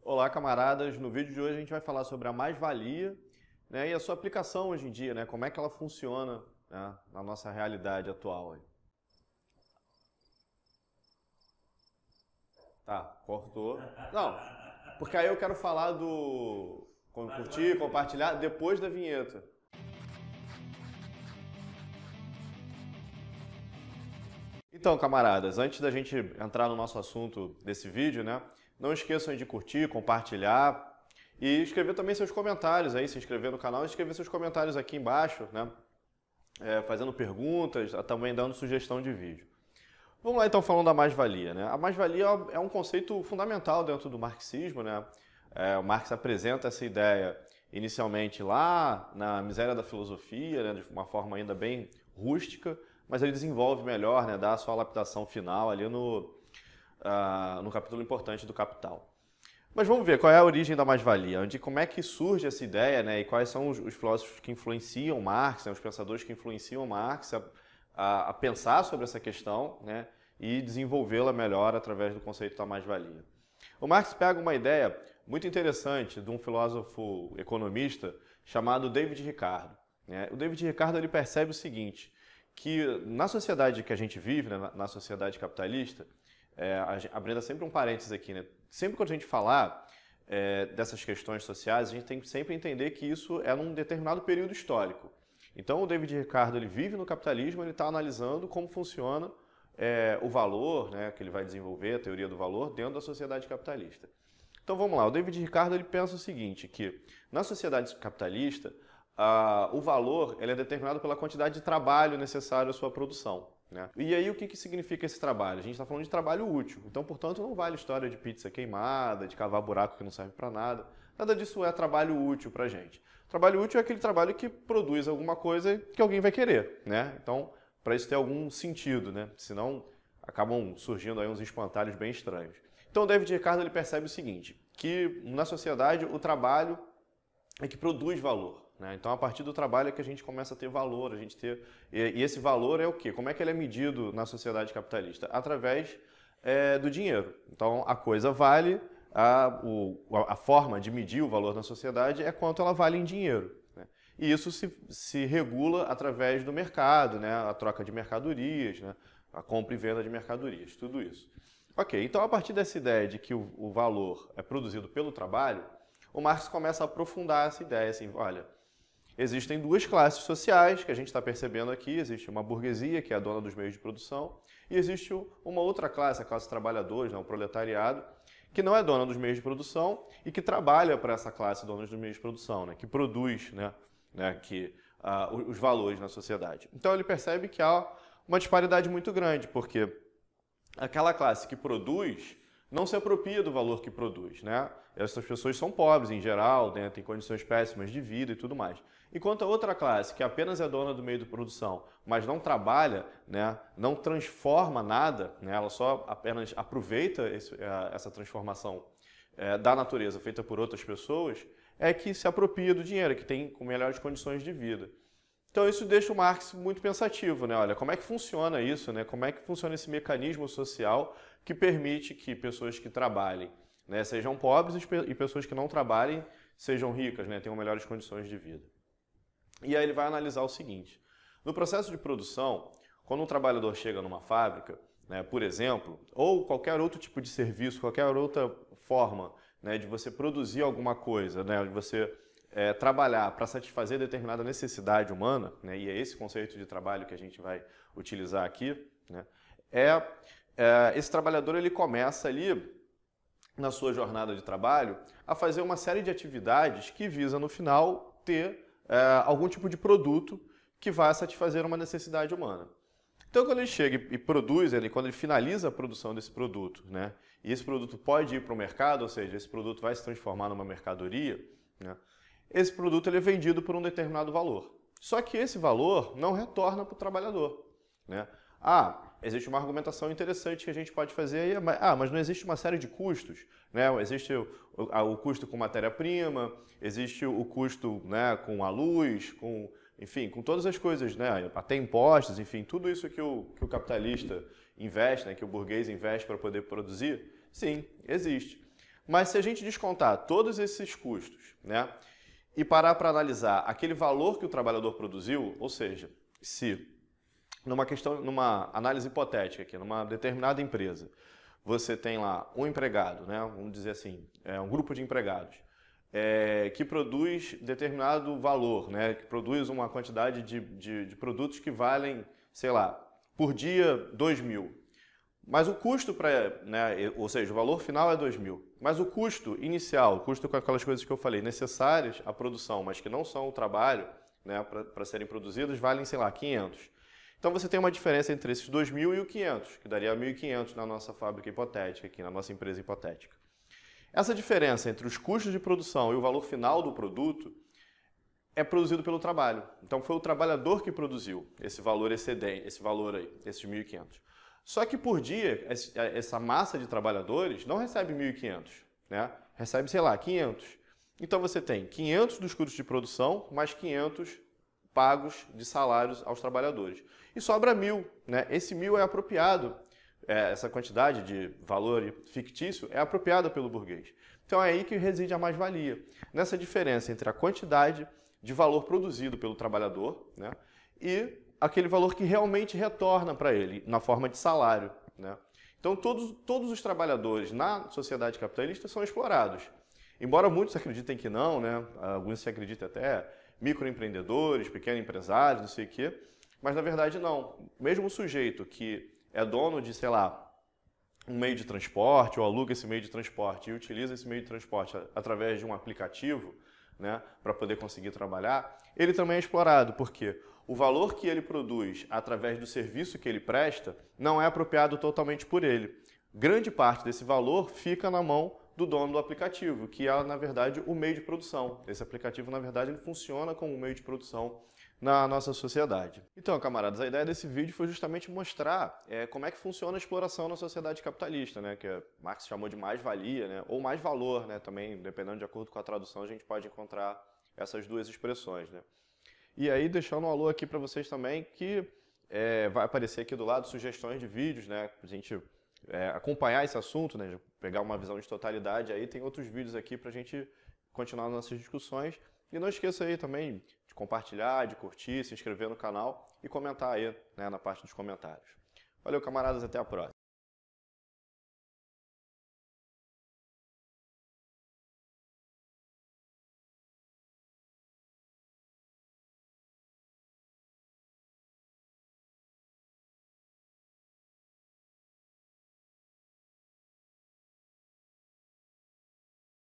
Olá, camaradas! No vídeo de hoje a gente vai falar sobre a mais-valia, né, e a sua aplicação hoje em dia, né, como é que ela funciona, né, na nossa realidade atual. Tá, cortou. Não, porque aí eu quero falar do curtir, compartilhar depois da vinheta. Então, camaradas, antes da gente entrar no nosso assunto desse vídeo, né, não esqueçam de curtir, compartilhar e escrever também seus comentários aí, se inscrever no canal e escrever seus comentários aqui embaixo, né, fazendo perguntas, também dando sugestão de vídeo. Vamos lá então falando da mais-valia, né? A mais-valia é um conceito fundamental dentro do marxismo, né? O Marx apresenta essa ideia inicialmente lá na Miséria da Filosofia, né, de uma forma ainda bem rústica, mas ele desenvolve melhor, né, dá a sua lapidação final ali no capítulo importante do Capital. Mas vamos ver qual é a origem da mais-valia, como é que surge essa ideia, né, e quais são os filósofos que influenciam Marx, né, os pensadores que influenciam Marx a pensar sobre essa questão, né, e desenvolvê-la melhor através do conceito da mais-valia. O Marx pega uma ideia muito interessante de um filósofo economista chamado David Ricardo, né? O David Ricardo ele percebe o seguinte, que na sociedade que a gente vive, né, na sociedade capitalista, abrindo sempre um parênteses aqui, né, sempre quando a gente falar dessas questões sociais, a gente tem que sempre entender que isso é num determinado período histórico. Então o David Ricardo ele vive no capitalismo, ele está analisando como funciona o valor, né, que ele vai desenvolver, a teoria do valor, dentro da sociedade capitalista. Então vamos lá, o David Ricardo ele pensa o seguinte, que na sociedade capitalista, o valor ele é determinado pela quantidade de trabalho necessário à sua produção, né? E aí o que significa esse trabalho? A gente está falando de trabalho útil, então portanto não vale história de pizza queimada, de cavar buraco que não serve para nada, nada disso é trabalho útil para a gente. Trabalho útil é aquele trabalho que produz alguma coisa que alguém vai querer, né? Então, para isso ter algum sentido, né? Senão acabam surgindo aí uns espantalhos bem estranhos. Então, o David Ricardo ele percebe o seguinte, que na sociedade o trabalho é que produz valor, né? Então, a partir do trabalho é que a gente começa a ter valor, e esse valor é o quê? Como é que ele é medido na sociedade capitalista? Através do dinheiro. Então, a coisa vale, a forma de medir o valor na sociedade é quanto ela vale em dinheiro, né? E isso se regula através do mercado, né? A troca de mercadorias, né? A compra e venda de mercadorias, tudo isso. Ok, então a partir dessa ideia de que o valor é produzido pelo trabalho, o Marx começa a aprofundar essa ideia, assim, olha, existem duas classes sociais que a gente está percebendo aqui, existe uma burguesia, que é a dona dos meios de produção, e existe uma outra classe, a classe trabalhadores, né, o proletariado, que não é dona dos meios de produção e que trabalha para essa classe dona dos meios de produção, né, que produz, os valores na sociedade. Então ele percebe que há uma disparidade muito grande, porque aquela classe que produz não se apropria do valor que produz, né? Essas pessoas são pobres em geral, né? Têm condições péssimas de vida e tudo mais. Enquanto a outra classe, que apenas é dona do meio de produção, mas não trabalha, né? Não transforma nada, né? Ela só apenas aproveita essa transformação da natureza feita por outras pessoas, é que se apropria do dinheiro, que tem melhores condições de vida. Então isso deixa o Marx muito pensativo, né? Olha, como é que funciona isso, né? Como é que funciona esse mecanismo social que permite que pessoas que trabalhem, né, sejam pobres e pessoas que não trabalhem sejam ricas, né, tenham melhores condições de vida. E aí ele vai analisar o seguinte, no processo de produção, quando um trabalhador chega numa fábrica, né, por exemplo, ou qualquer outro tipo de serviço, qualquer outra forma, né, de você produzir alguma coisa, né, de você trabalhar para satisfazer determinada necessidade humana, né, e é esse conceito de trabalho que a gente vai utilizar aqui, né, esse trabalhador ele começa ali, na sua jornada de trabalho, a fazer uma série de atividades que visa, no final, ter algum tipo de produto que vai satisfazer uma necessidade humana. Então, quando ele chega e produz, quando ele finaliza a produção desse produto, né, e esse produto pode ir para o mercado, ou seja, esse produto vai se transformar numa mercadoria, né, esse produto ele é vendido por um determinado valor. Só que esse valor não retorna para o trabalhador, né? Existe uma argumentação interessante que a gente pode fazer aí, mas não existe uma série de custos, né? Existe o custo com matéria-prima, existe o custo, né, com a luz, enfim, com todas as coisas, né? Até impostos, enfim, tudo isso que o capitalista investe, né, que o burguês investe para poder produzir, sim, existe. Mas se a gente descontar todos esses custos, né, e parar para analisar aquele valor que o trabalhador produziu, ou seja, se numa análise hipotética aqui, numa determinada empresa, você tem lá um empregado, né, vamos dizer assim, um grupo de empregados, que produz determinado valor, né, que produz uma quantidade de produtos que valem, sei lá, por dia 2.000. Mas o custo ou seja, o valor final é 2.000. Mas o custo inicial, o custo com aquelas coisas que eu falei, necessárias à produção, mas que não são o trabalho, né, para serem produzidas, valem, sei lá, 500. Então você tem uma diferença entre esses 2.000 e o 500, que daria 1.500 na nossa fábrica hipotética, aqui na nossa empresa hipotética. Essa diferença entre os custos de produção e o valor final do produto é produzido pelo trabalho. Então foi o trabalhador que produziu esse valor excedente, esse valor aí, esses 1.500. Só que por dia, essa massa de trabalhadores não recebe 1.500, né? Recebe, sei lá, 500. Então você tem 500 dos custos de produção, mais 500 pagos de salários aos trabalhadores. E sobra 1.000, né? Esse 1.000 é apropriado, essa quantidade de valor fictício é apropriada pelo burguês. Então é aí que reside a mais-valia, nessa diferença entre a quantidade de valor produzido pelo trabalhador, né, e aquele valor que realmente retorna para ele, na forma de salário, né? Então todos os trabalhadores na sociedade capitalista são explorados. Embora muitos acreditem que não, né? Alguns se acreditam até microempreendedores, pequenos empresários, não sei o quê, mas na verdade não. Mesmo o sujeito que é dono de, sei lá, um meio de transporte, ou aluga esse meio de transporte e utiliza esse meio de transporte através de um aplicativo, né, para poder conseguir trabalhar, ele também é explorado, porque o valor que ele produz através do serviço que ele presta não é apropriado totalmente por ele. Grande parte desse valor fica na mão do dono do aplicativo, que é, na verdade, o meio de produção. Esse aplicativo, na verdade, ele funciona como um meio de produção na nossa sociedade. Então, camaradas, a ideia desse vídeo foi justamente mostrar como é que funciona a exploração na sociedade capitalista, né, que Marx chamou de mais-valia, né, ou mais valor, né, também, dependendo de acordo com a tradução, a gente pode encontrar essas duas expressões, né. E aí, deixando um alô aqui para vocês também, que vai aparecer aqui do lado sugestões de vídeos, né, para a gente acompanhar esse assunto, né, pegar uma visão de totalidade, aí tem outros vídeos aqui para a gente continuar nossas discussões. E não esqueça aí também de compartilhar, de curtir, se inscrever no canal e comentar aí, né, na parte dos comentários. Valeu, camaradas, até a próxima.